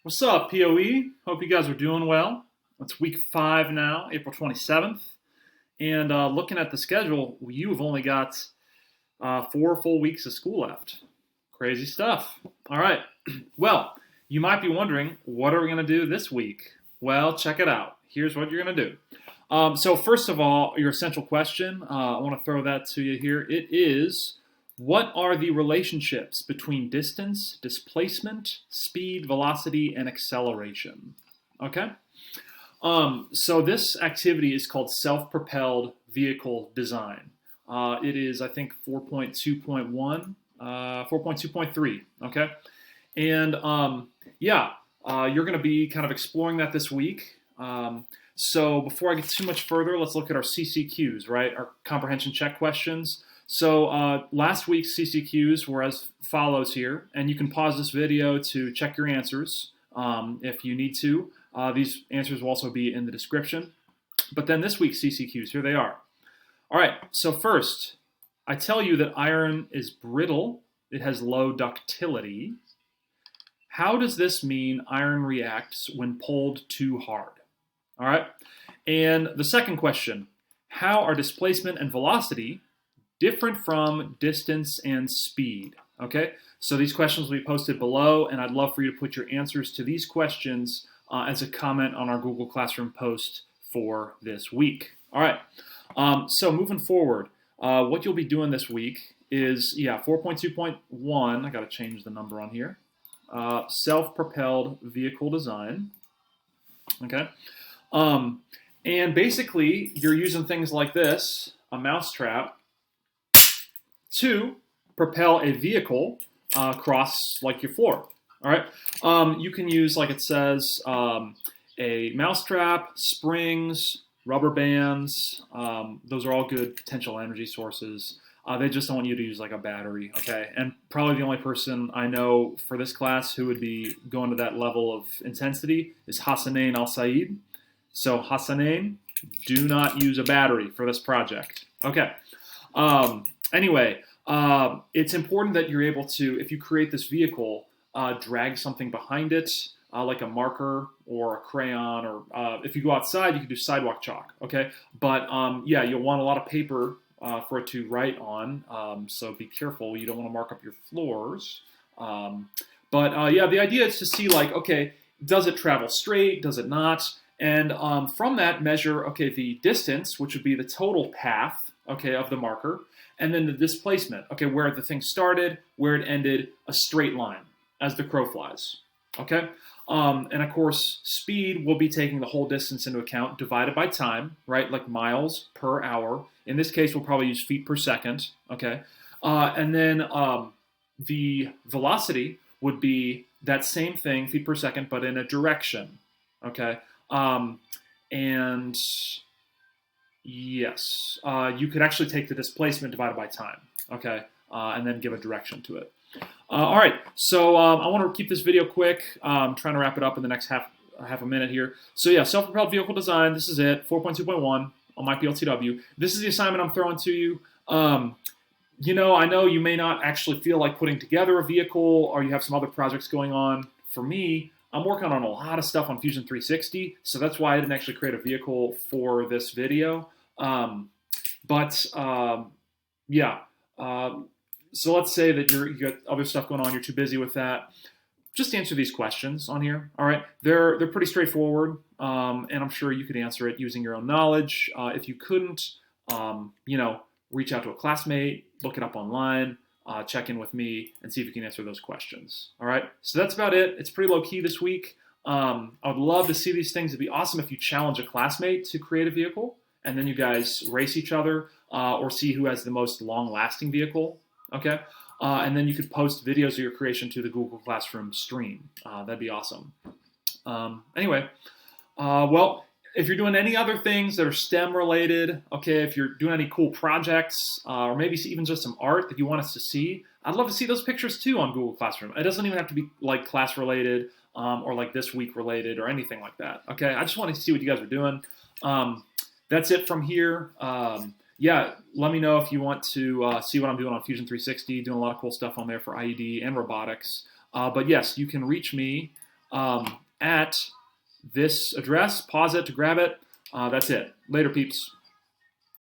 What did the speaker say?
What's up, POE? Hope you guys are doing well. It's week 5 now, April 27th. And looking at the schedule, you have only got 4 full weeks of school left. Crazy stuff. All right. Well, you might be wondering, what are we going to do this week? Well, check it out. Here's what you're going to do. So first of all, your essential question, I want to throw that to you here. It is, what are the relationships between distance, displacement, speed, velocity, and acceleration? Okay? So this activity is called Self-Propelled Vehicle Design. It is, I think, 4.2.1, 4.2.3, okay? And you're going to be kind of exploring that this week. So before I get too much further, let's look at our CCQs, right? Our comprehension check questions. So last week's CCQs were as follows here, and you can pause this video to check your answers if you need to. These answers will also be in the description. But then this week's CCQs, here they are. All right, so first, I tell you that iron is brittle. It has low ductility. How does this mean iron reacts when pulled too hard? All right, and the second question, how are displacement and velocity different from distance and speed? Okay, so these questions will be posted below, and I'd love for you to put your answers to these questions as a comment on our Google Classroom post for this week. All right, so moving forward, what you'll be doing this week is, 4.2.1, I got to change the number on here, self-propelled vehicle design, okay? And basically, you're using things like this, a mousetrap, to propel a vehicle across like your floor. All right. You can use, like it says, a mousetrap, springs, rubber bands. Those are all good potential energy sources. They just don't want you to use like a battery. Okay. And probably the only person I know for this class who would be going to that level of intensity is Hassanain Al-Said. So Hassanain, do not use a battery for this project. Okay. Anyway, it's important that you're able to, if you create this vehicle, drag something behind it, like a marker or a crayon, or if you go outside, you can do sidewalk chalk, okay? But you'll want a lot of paper for it to write on, so be careful. You don't want to mark up your floors. The idea is to see, like, okay, does it travel straight? Does it not? And from that, measure, okay, the distance, which would be the total path, okay, of the marker, and then the displacement, okay, where the thing started, where it ended, a straight line as the crow flies, okay? And of course, speed will be taking the whole distance into account, divided by time, right, like miles per hour. In this case, we'll probably use feet per second, okay? And then the velocity would be that same thing, feet per second, but in a direction, okay? And yes, you could actually take the displacement divided by time, okay, and then give a direction to it. All right, so I want to keep this video quick. I'm trying to wrap it up in the next half a minute here. So yeah, self-propelled vehicle design, this is it, 4.2.1 on my PLTW. This is the assignment I'm throwing to you. I know you may not actually feel like putting together a vehicle, or you have some other projects going on. For me, I'm working on a lot of stuff on Fusion 360, so that's why I didn't actually create a vehicle for this video. So let's say that you got other stuff going on, you're too busy with that. Just answer these questions on here, all right? They're pretty straightforward, and I'm sure you could answer it using your own knowledge. If you couldn't, reach out to a classmate, look it up online, check in with me, and see if you can answer those questions, all right? So that's about it. It's pretty low-key this week. I would love to see these things. It'd be awesome if you challenge a classmate to create a vehicle, and then you guys race each other or see who has the most long-lasting vehicle, okay? And then you could post videos of your creation to the Google Classroom stream. That'd be awesome. If you're doing any other things that are STEM related, okay, if you're doing any cool projects, or maybe even just some art that you want us to see, I'd love to see those pictures too on Google Classroom. It doesn't even have to be like class related or like this week related or anything like that, okay? I just want to see what you guys are doing. That's it from here. Let me know if you want to see what I'm doing on Fusion 360, doing a lot of cool stuff on there for IED and robotics. But yes, you can reach me at this address. Pause it to grab it. That's it. Later, peeps.